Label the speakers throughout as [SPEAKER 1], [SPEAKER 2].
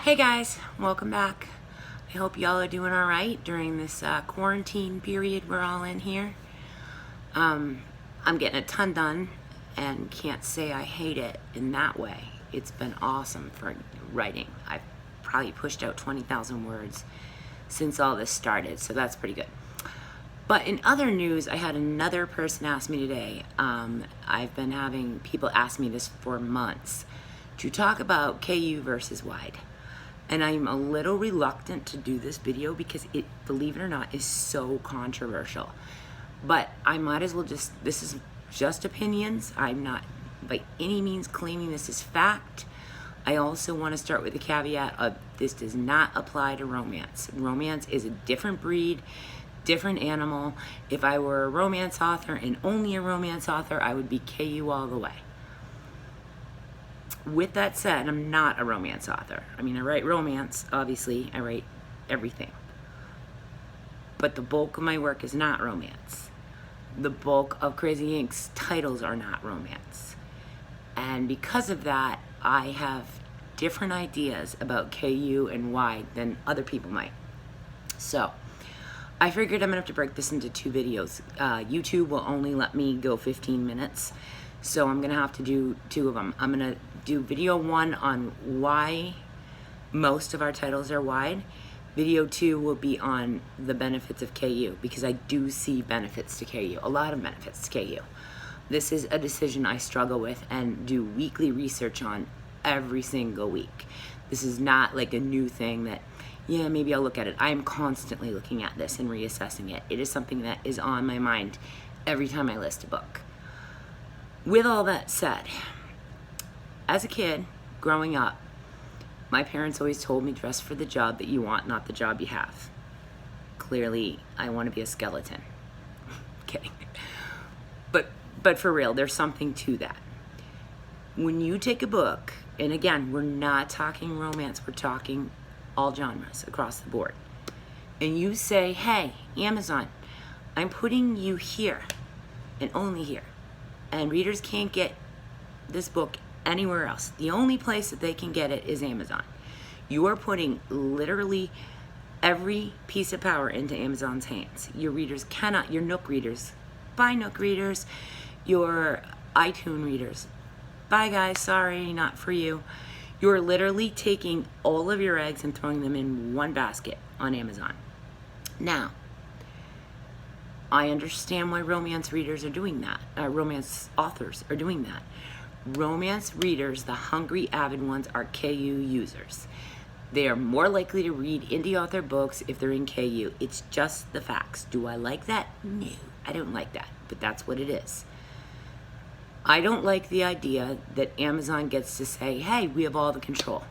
[SPEAKER 1] Hey guys, welcome back. I hope y'all are doing all right during this quarantine period we're all in here. I'm getting a ton done and can't say I hate it in that way. It's been awesome for writing. I've probably pushed out 20,000 words since all this started, so that's pretty good. But in other news, I had another person ask me today. I've been having people ask me this for months to talk about KU versus wide. And I'm a little reluctant to do this video because it, believe it or not, is so controversial. But I might as well this is just opinions. I'm not by any means claiming this is fact. I also want to start with the caveat of this does not apply to romance. Romance is a different breed, different animal. If I were a romance author and only a romance author, I would be KU all the way. With that said, I'm not a romance author. I mean, I write romance, obviously. I write everything. But the bulk of my work is not romance. The bulk of Crazy Ink's titles are not romance. And because of that, I have different ideas about KU and wide than other people might. So, I figured I'm gonna have to break this into two videos. YouTube will only let me go 15 minutes. So I'm gonna have to do two of them. I'm gonna do video one on why most of our titles are wide. Video two will be on the benefits of KU, because I do see benefits to KU, a lot of benefits to KU. This is a decision I struggle with and do weekly research on every single week. This is not like a new thing that, yeah, maybe I'll look at it. I am constantly looking at this and reassessing it. It is something that is on my mind every time I list a book. With all that said, as a kid, growing up, my parents always told me dress for the job that you want, not the job you have. Clearly, I want to be a skeleton. Kidding. But for real, there's something to that. When you take a book, and again, we're not talking romance, we're talking all genres across the board, and you say, hey, Amazon, I'm putting you here and only here. And readers can't get this book anywhere else. The only place that they can get it is Amazon. You are putting literally every piece of power into Amazon's hands. Your readers cannot, your Nook readers, bye Nook readers, your iTunes readers, bye guys, sorry, not for you. You're literally taking all of your eggs and throwing them in one basket on Amazon. Now, I understand why romance readers are doing that. Romance authors are doing that. Romance readers, the hungry, avid ones, are KU users. They are more likely to read indie author books if they're in KU. It's just the facts. Do I like that? No, I don't like that, but that's what it is. I don't like the idea that Amazon gets to say, hey, we have all the control.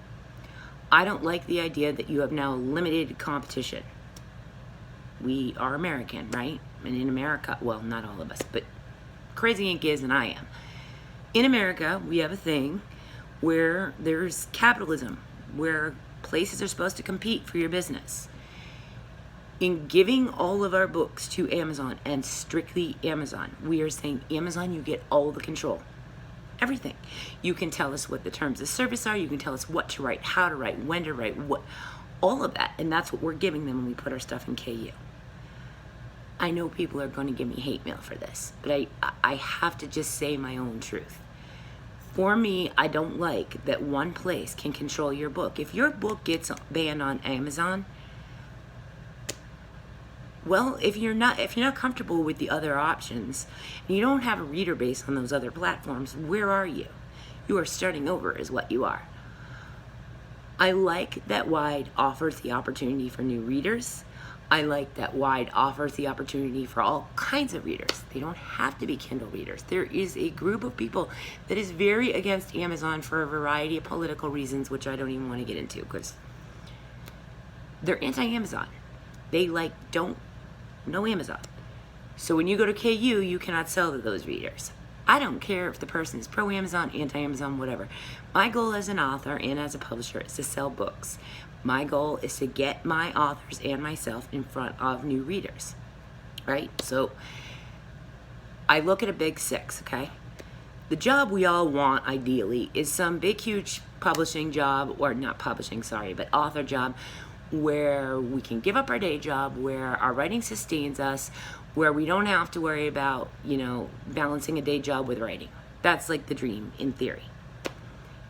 [SPEAKER 1] I don't like the idea that you have now limited competition. We are American, right? And in America, well, not all of us, but Crazy Ink is and I am. In America, we have a thing where there's capitalism, where places are supposed to compete for your business. In giving all of our books to Amazon, and strictly Amazon, we are saying, Amazon, you get all the control. Everything. You can tell us what the terms of service are, you can tell us what to write, how to write, when to write, what, all of that. And that's what we're giving them when we put our stuff in KU. I know people are going to give me hate mail for this, but I have to just say my own truth. For me, I don't like that one place can control your book. If your book gets banned on Amazon, well, if you're not comfortable with the other options, and you don't have a reader base on those other platforms, where are you? You are starting over is what you are. I like that Wide offers the opportunity for new readers. I like that Wide offers the opportunity for all kinds of readers. They don't have to be Kindle readers. There is a group of people that is very against Amazon for a variety of political reasons, which I don't even want to get into because they're anti-Amazon. They don't know Amazon. So when you go to KU, you cannot sell to those readers. I don't care if the person is pro-Amazon, anti-Amazon, whatever. My goal as an author and as a publisher is to sell books. My goal is to get my authors and myself in front of new readers, right? So I look at a big six, okay? The job we all want, ideally, is some big, huge publishing job, or not publishing, sorry, but author job, where we can give up our day job, where our writing sustains us, where we don't have to worry about, you know, balancing a day job with writing. That's like the dream in theory.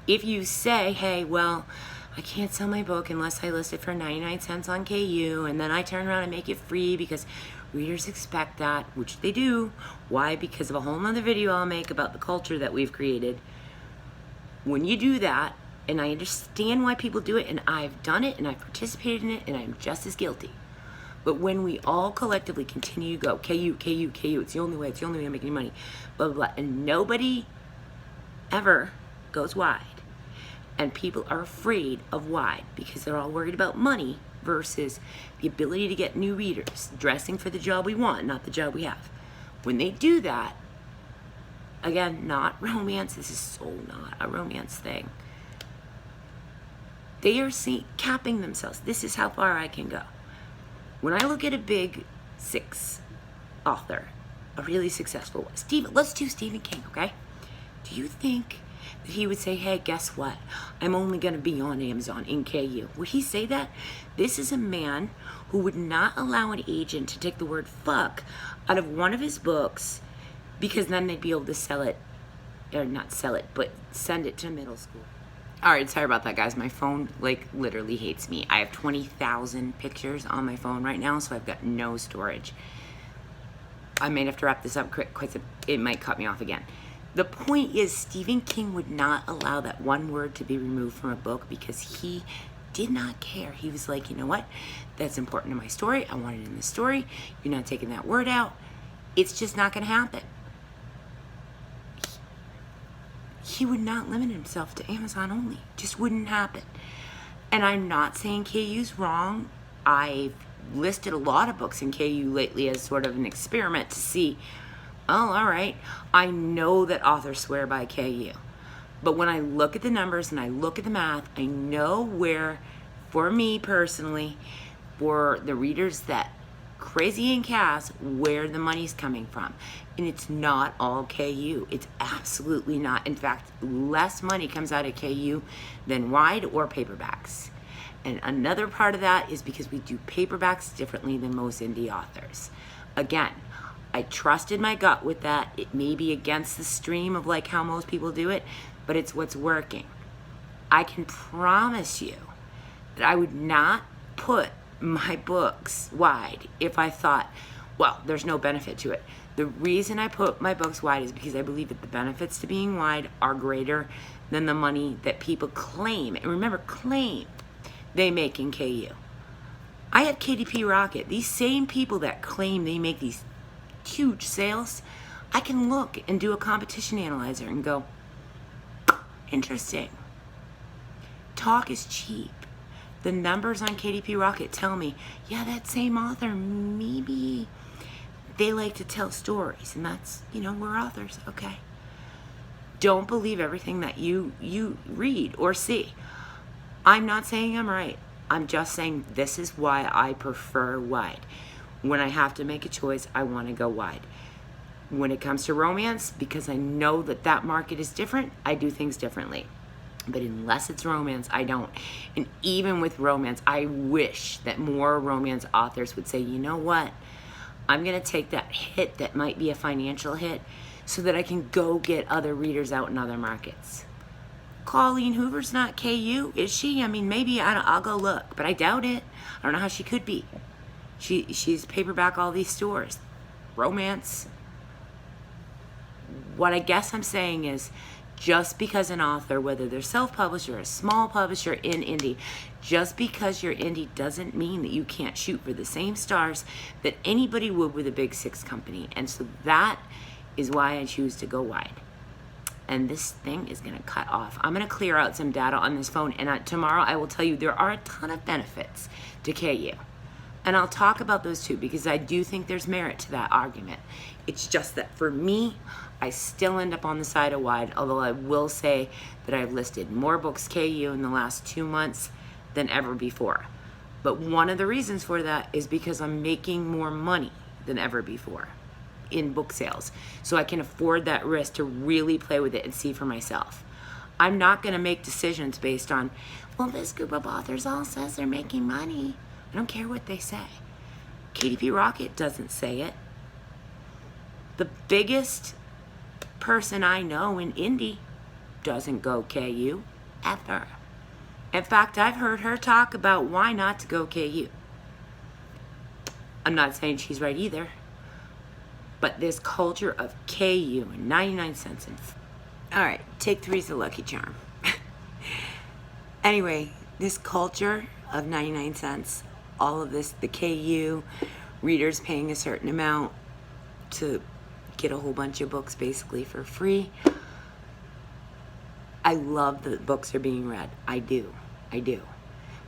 [SPEAKER 1] If you say, hey, well, I can't sell my book unless I list it for 99 cents on KU, and then I turn around and make it free because readers expect that, which they do. Why? Because of a whole nother video I'll make about the culture that we've created. When you do that, and I understand why people do it, and I've done it, and I've participated in it, and I'm just as guilty. But when we all collectively continue to go, KU, KU, KU, it's the only way I'm making money, blah, blah, blah, and nobody ever goes wide. And people are afraid of wide because they're all worried about money versus the ability to get new readers, dressing for the job we want, not the job we have. When they do that, again, not romance, this is so not a romance thing. They are capping themselves. This is how far I can go. When I look at a big 6 author, a really successful one, let's do Stephen King, okay? Do you think that he would say, hey, guess what? I'm only going to be on Amazon in KU. Would he say that? This is a man who would not allow an agent to take the word fuck out of one of his books because then they'd be able to sell it, or not sell it, but send it to middle school. All right, sorry about that, guys. My phone, like, literally hates me. I have 20,000 pictures on my phone right now, so I've got no storage. I may have to wrap this up quick because it might cut me off again. The point is, Stephen King would not allow that one word to be removed from a book because he did not care. He was like, you know what? That's important to my story. I want it in the story. You're not taking that word out. It's just not going to happen. He would not limit himself to Amazon only. Just wouldn't happen. And I'm not saying KU's wrong. I've listed a lot of books in KU lately as sort of an experiment to see, oh, all right, I know that authors swear by KU. But when I look at the numbers and I look at the math, I know where, for me personally, for the readers that Crazy and Cass, where the money's coming from. And it's not all KU. It's absolutely not. In fact, less money comes out of KU than wide or paperbacks. And another part of that is because we do paperbacks differently than most indie authors. Again, I trusted my gut with that. It may be against the stream of like how most people do it, but it's what's working. I can promise you that I would not put my books wide if I thought, well, there's no benefit to it. The reason I put my books wide is because I believe that the benefits to being wide are greater than the money that people claim. And remember, claim they make in KU. I have KDP Rocket. These same people that claim they make these huge sales, I can look and do a competition analyzer and go, interesting. Talk is cheap. The numbers on KDP Rocket tell me, yeah, that same author, maybe they like to tell stories, and that's, you know, we're authors, okay? Don't believe everything that you read or see. I'm not saying I'm right. I'm just saying this is why I prefer wide. When I have to make a choice, I want to go wide. When it comes to romance, because I know that that market is different, I do things differently. But unless it's romance, I don't. And even with romance, I wish that more romance authors would say, you know what? I'm going to take that hit that might be a financial hit so that I can go get other readers out in other markets. Colleen Hoover's not KU, is she? I mean, maybe I'll go look, but I doubt it. I don't know how she could be. She's paperback all these stores. Romance. What I guess I'm saying is, just because an author, whether they're self-published or a small publisher in indie, just because you're indie doesn't mean that you can't shoot for the same stars that anybody would with a big 6 company. And so that is why I choose to go wide. And this thing is going to cut off. I'm going to clear out some data on this phone, and tomorrow I will tell you there are a ton of benefits to KU. And I'll talk about those too, because I do think there's merit to that argument. It's just that for me, I still end up on the side of wide, although I will say that I've listed more books KU in the last 2 months than ever before. But one of the reasons for that is because I'm making more money than ever before in book sales. So I can afford that risk to really play with it and see for myself. I'm not going to make decisions based on, well, this group of authors all says they're making money. I don't care what they say. KDP Rocket doesn't say it. The biggest person I know in indie doesn't go KU ever. In fact, I've heard her talk about why not to go KU. I'm not saying she's right either, but this culture of KU and 99 cents and all right, take three's the lucky charm. Anyway, this culture of 99 cents, all of this, the KU, readers paying a certain amount to get a whole bunch of books basically for free. I love that books are being read. I do.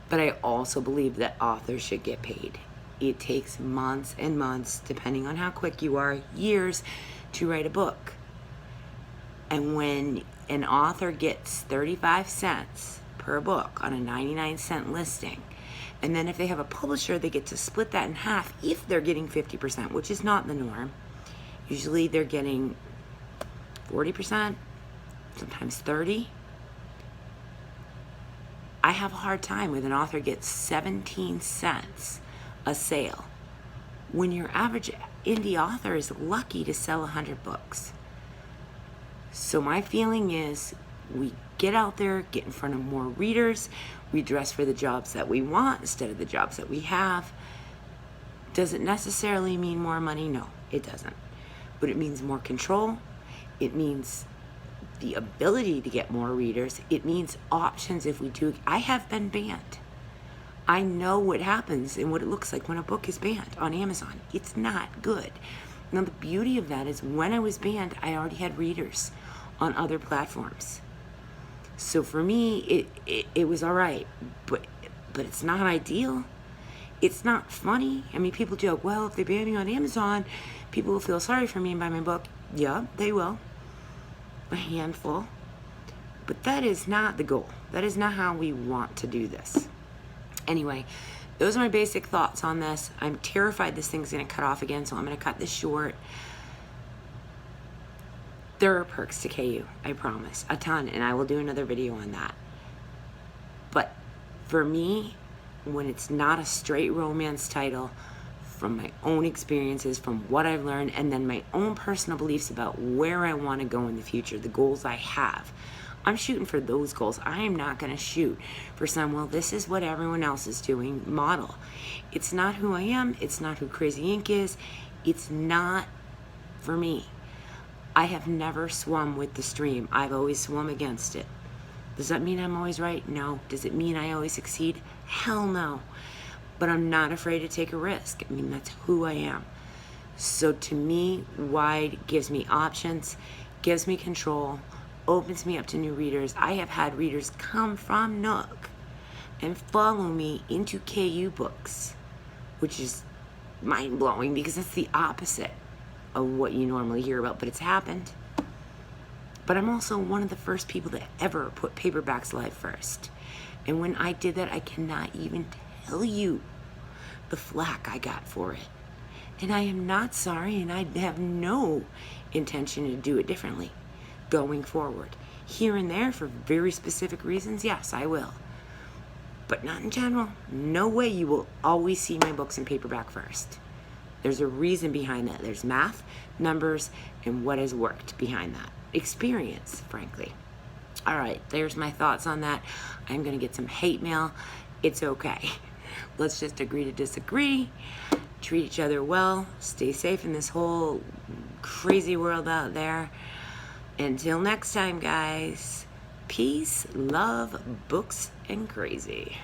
[SPEAKER 1] But I also believe that authors should get paid. It takes months and months, depending on how quick you are, years to write a book. And when an author gets 35 cents per book on a 99-cent listing, and then if they have a publisher, they get to split that in half if they're getting 50%, which is not the norm. Usually they're getting 40%, sometimes 30%. I have a hard time with an author gets 17 cents a sale when your average indie author is lucky to sell 100 books. So my feeling is we get out there, get in front of more readers, we dress for the jobs that we want instead of the jobs that we have. Does it necessarily mean more money? No, it doesn't. But it means more control. It means the ability to get more readers. It means options if we do. I have been banned. I know what happens and what it looks like when a book is banned on Amazon. It's not good. Now the beauty of that is when I was banned, I already had readers on other platforms. So for me, it was all right, but it's not ideal. It's not funny. I mean, people joke, well, if they ban me on Amazon, people will feel sorry for me and buy my book. Yeah, they will. A handful. But that is not the goal. That is not how we want to do this. Anyway, those are my basic thoughts on this. I'm terrified this thing's going to cut off again, so I'm going to cut this short. There are perks to KU, I promise. A ton, and I will do another video on that. But for me, when it's not a straight romance title, from my own experiences, from what I've learned, and then my own personal beliefs about where I want to go in the future, the goals I have, I'm shooting for those goals. I am not going to shoot for some, well, this is what everyone else is doing model. It's not who I am. It's not who Crazy Ink is. It's not for me. I have never swum with the stream. I've always swum against it. Does that mean I'm always right? No. Does it mean I always succeed? Hell no. But I'm not afraid to take a risk. I mean, that's who I am. So to me, wide gives me options, gives me control, opens me up to new readers. I have had readers come from Nook and follow me into KU books, which is mind-blowing because it's the opposite of what you normally hear about, but it's happened. But I'm also one of the first people that ever put paperbacks live first. And when I did that, I cannot even tell you the flack I got for it. And I am not sorry, and I have no intention to do it differently going forward. Here and there, for very specific reasons, yes, I will. But not in general. No way you will always see my books in paperback first. There's a reason behind that. There's math, numbers, and what has worked behind that. Experience, frankly. All right, there's my thoughts on that. I'm going to get some hate mail. It's okay. Let's just agree to disagree. Treat each other well. Stay safe in this whole crazy world out there. Until next time, guys. Peace, love, books, and crazy.